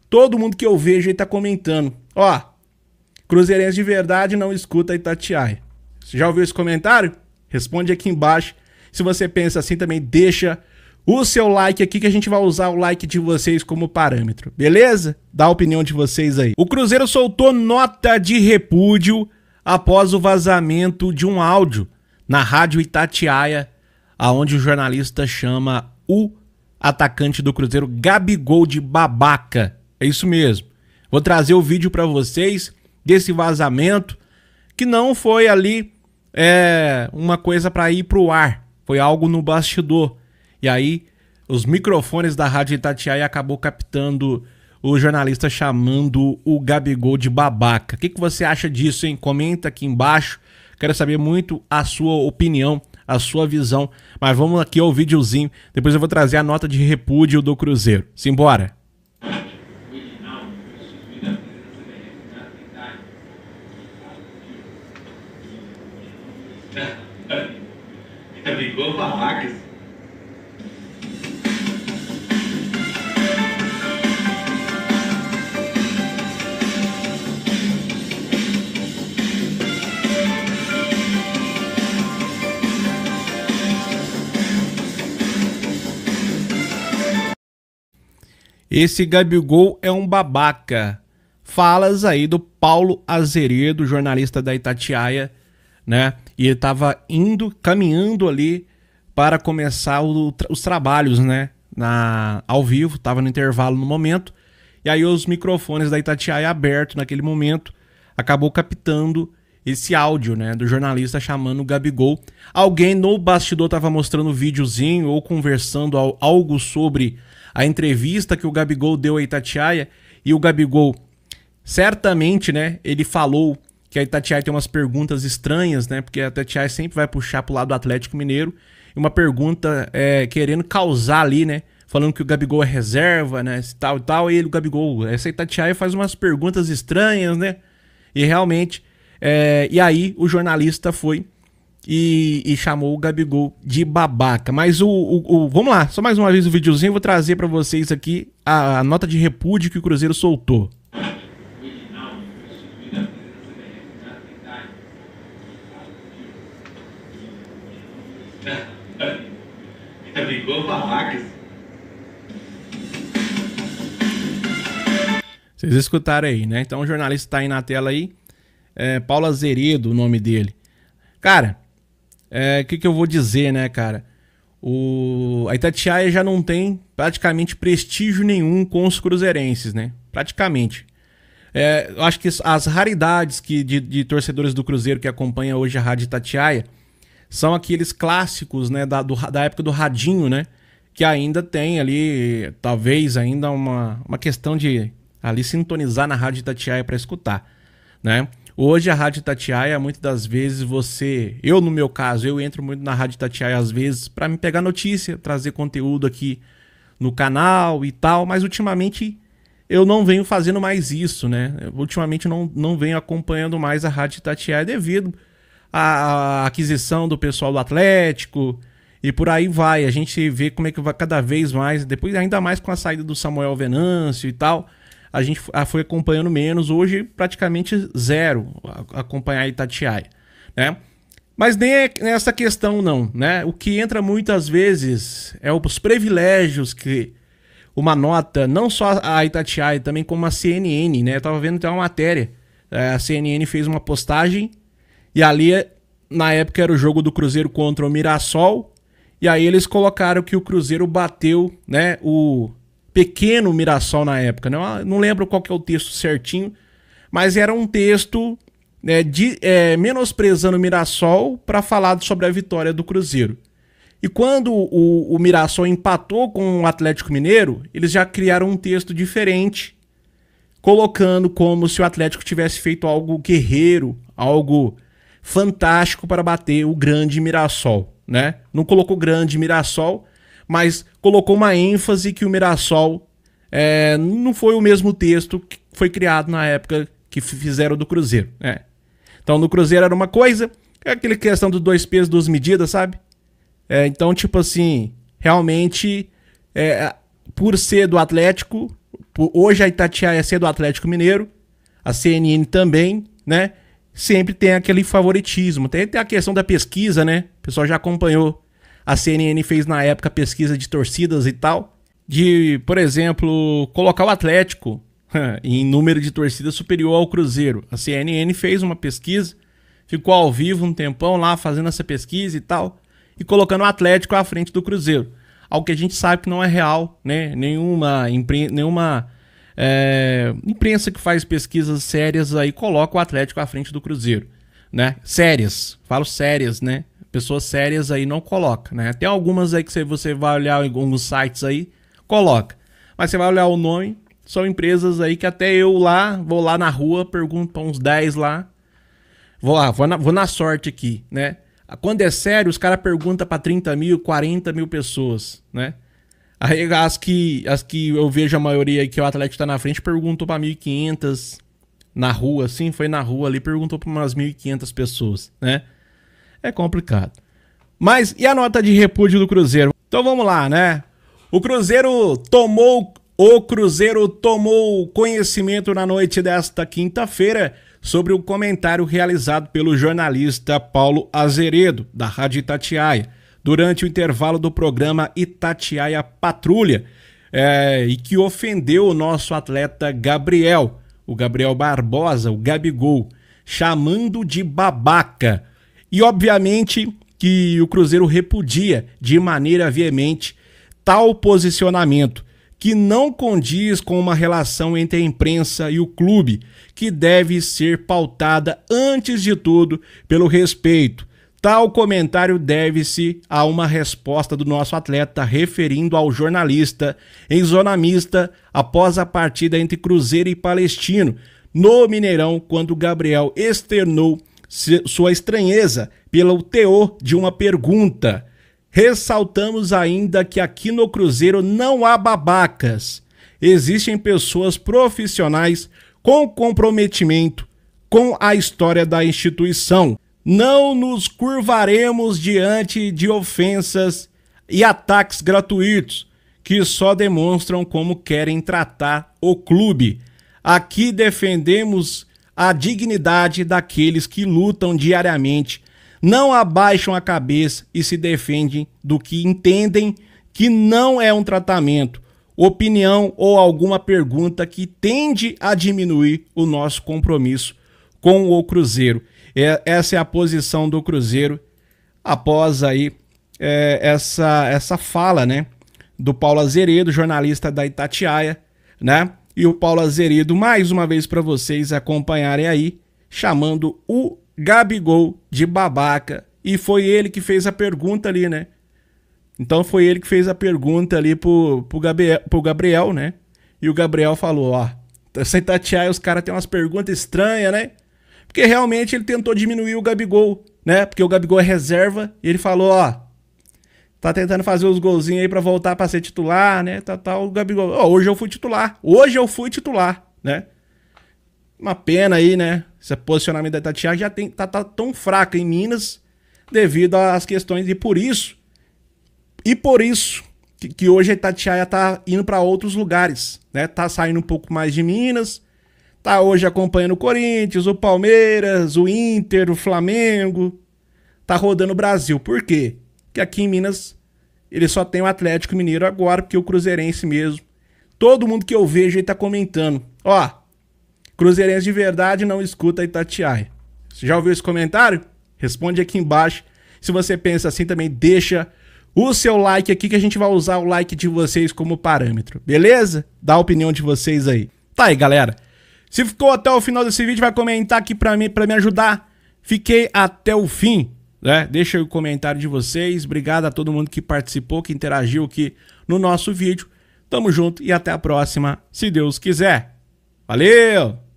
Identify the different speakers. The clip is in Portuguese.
Speaker 1: Todo mundo que eu vejo aí tá comentando. Ó, cruzeirense de verdade não escuta Itatiaia. Você já ouviu esse comentário? Responde aqui embaixo. Se você pensa assim também, deixa o seu like aqui que a gente vai usar o like de vocês como parâmetro, beleza? Dá a opinião de vocês aí. O Cruzeiro soltou nota de repúdio após o vazamento de um áudio na Rádio Itatiaia, aonde o jornalista chama o atacante do Cruzeiro Gabigol de babaca. É isso mesmo. Vou trazer o vídeo para vocês desse vazamento, que não foi ali uma coisa para ir pro ar. Foi algo no bastidor. E aí, os microfones da Rádio Itatiaia acabou captando o jornalista chamando o Gabigol de babaca. O que você acha disso, hein? Comenta aqui embaixo. Quero saber muito a sua opinião, a sua visão. Mas vamos aqui ao videozinho. Depois eu vou trazer a nota de repúdio do Cruzeiro. Simbora!
Speaker 2: Gabigol babacas.
Speaker 1: Esse Gabigol é um babaca. Falas aí do Paulo Azeredo, jornalista da Itatiaia, né? E ele tava caminhando ali para começar os trabalhos, né? Ao vivo, tava no intervalo no momento. E aí os microfones da Itatiaia abertos naquele momento, acabou captando esse áudio, né? Do jornalista chamando o Gabigol. Alguém no bastidor tava mostrando um videozinho ou conversando algo sobre a entrevista que o Gabigol deu à Itatiaia. E o Gabigol, certamente, né? Ele falou que a Itatiaia tem umas perguntas estranhas, né? Porque a Itatiaia sempre vai puxar pro lado do Atlético Mineiro. E uma pergunta querendo causar ali, né? Falando que o Gabigol é reserva, né? Tal e tal. E ele, o Gabigol, essa Itatiaia faz umas perguntas estranhas, né? E realmente... e aí o jornalista foi e chamou o Gabigol de babaca. Mas vamos lá, só mais uma vez o videozinho. Eu vou trazer pra vocês aqui a nota de repúdio que o Cruzeiro soltou.
Speaker 2: Gabigol babacas.
Speaker 1: Vocês escutaram aí, né? Então o jornalista tá aí na tela aí. Paulo Azeredo, o nome dele. Cara, que eu vou dizer, né, cara? A Itatiaia já não tem praticamente prestígio nenhum com os cruzeirenses, né? Praticamente. Eu acho que as raridades de torcedores do Cruzeiro que acompanham hoje a Rádio Itatiaia são aqueles clássicos, né, da época do radinho, né? Que ainda tem ali, talvez ainda uma questão de ali sintonizar na Rádio Itatiaia para escutar, né? Hoje a Rádio Itatiaia, muitas das vezes eu no meu caso, eu entro muito na Rádio Itatiaia às vezes para me pegar notícia, trazer conteúdo aqui no canal e tal, mas ultimamente eu não venho fazendo mais isso, né? Ultimamente não venho acompanhando mais a Rádio Itatiaia devido à aquisição do pessoal do Atlético e por aí vai. A gente vê como é que vai cada vez mais, depois ainda mais com a saída do Samuel Venâncio e tal, a gente foi acompanhando menos. Hoje praticamente zero acompanhar a Itatiaia, né? Mas nem é nessa questão não, né? O que entra muitas vezes é os privilégios que uma nota, não só a Itatiaia, também como a CNN, né? Eu tava vendo até uma matéria, a CNN fez uma postagem e ali na época era o jogo do Cruzeiro contra o Mirassol, e aí eles colocaram que o Cruzeiro bateu, né, o pequeno Mirassol na época, né? Eu não lembro qual que é o texto certinho, mas era um texto, né, menosprezando o Mirassol para falar sobre a vitória do Cruzeiro. E quando o Mirassol empatou com o Atlético Mineiro, eles já criaram um texto diferente, colocando como se o Atlético tivesse feito algo guerreiro, algo fantástico para bater o grande Mirassol, né? Não colocou grande Mirassol, mas colocou uma ênfase que o Mirassol não foi o mesmo texto que foi criado na época que fizeram do Cruzeiro, né? Então no Cruzeiro era uma coisa, aquela questão dos 2 pesos, 2 medidas, sabe? Então, tipo assim, realmente, por ser do Atlético, Hoje a Itatiaia é do Atlético Mineiro, a CNN também, né? Sempre tem aquele favoritismo. Tem a questão da pesquisa, né? O pessoal já acompanhou. A CNN fez na época pesquisa de torcidas e tal. De, por exemplo, colocar o Atlético em número de torcidas superior ao Cruzeiro. A CNN fez uma pesquisa, ficou ao vivo um tempão lá fazendo essa pesquisa e tal, e colocando o Atlético à frente do Cruzeiro. Algo que a gente sabe que não é real, né? Nenhuma imprensa que faz pesquisas sérias aí coloca o Atlético à frente do Cruzeiro, né? Sérias, falo sérias, né? Pessoas sérias aí não coloca, né? Tem algumas aí que você vai olhar em alguns sites aí, coloca. Mas você vai olhar o nome, são empresas aí que até eu lá, vou lá na rua, pergunto para uns 10 lá, vou na sorte aqui, né? Quando é sério, os caras perguntam para 30 mil, 40 mil pessoas, né? Aí as que eu vejo a maioria aí que o Atlético tá na frente, perguntou para 1.500 na rua, assim, foi na rua ali, perguntou para umas 1.500 pessoas, né? É complicado. Mas e a nota de repúdio do Cruzeiro? Então vamos lá, né? O Cruzeiro tomou conhecimento na noite desta quinta-feira sobre o comentário realizado pelo jornalista Paulo Azeredo, da Rádio Itatiaia, durante o intervalo do programa Itatiaia Patrulha, e que ofendeu o nosso atleta Gabriel, o Gabriel Barbosa, o Gabigol, chamando de babaca. E obviamente que o Cruzeiro repudia de maneira veemente tal posicionamento, que não condiz com uma relação entre a imprensa e o clube, que deve ser pautada, antes de tudo, pelo respeito. Tal comentário deve-se a uma resposta do nosso atleta referindo ao jornalista em zona mista após a partida entre Cruzeiro e Palestino, no Mineirão, quando Gabriel externou sua estranheza pelo teor de uma pergunta. Ressaltamos ainda que aqui no Cruzeiro não há babacas. Existem pessoas profissionais com comprometimento com a história da instituição. Não nos curvaremos diante de ofensas e ataques gratuitos que só demonstram como querem tratar o clube. Aqui defendemos a dignidade daqueles que lutam diariamente, não abaixam a cabeça e se defendem do que entendem que não é um tratamento, opinião ou alguma pergunta que tende a diminuir o nosso compromisso com o Cruzeiro. Essa é a posição do Cruzeiro após aí essa fala, né, do Paulo Azeredo, jornalista da Itatiaia, né? E o Paulo Azeredo, mais uma vez para vocês acompanharem aí, chamando o Gabigol de babaca. E foi ele que fez a pergunta ali, né? Então foi ele que fez a pergunta ali pro Gabriel, né? E o Gabriel falou, ó, essa Itatiaia, os caras têm umas perguntas estranhas, né? Porque realmente ele tentou diminuir o Gabigol, né? Porque o Gabigol é reserva e ele falou, ó, tá tentando fazer os golzinhos aí pra voltar pra ser titular, né? O Gabigol, ó, hoje eu fui titular, né? Uma pena aí, né? Esse posicionamento da Itatiaia já tá tão fraca em Minas devido às questões, e por isso que hoje a Itatiaia tá indo para outros lugares, né? Tá saindo um pouco mais de Minas, tá hoje acompanhando o Corinthians, o Palmeiras, o Inter, o Flamengo, tá rodando o Brasil. Por quê? Porque aqui em Minas ele só tem o Atlético Mineiro agora, porque o Cruzeirense mesmo, todo mundo que eu vejo aí tá comentando, ó, Cruzeirense de verdade não escuta a Itatiaia. Você já ouviu esse comentário? Responde aqui embaixo. Se você pensa assim também, deixa o seu like aqui que a gente vai usar o like de vocês como parâmetro, beleza? Dá a opinião de vocês aí. Tá aí, galera. Se ficou até o final desse vídeo, vai comentar aqui pra me ajudar. Fiquei até o fim, né? Deixa aí o comentário de vocês. Obrigado a todo mundo que participou, que interagiu aqui no nosso vídeo. Tamo junto e até a próxima, se Deus quiser. Valeu!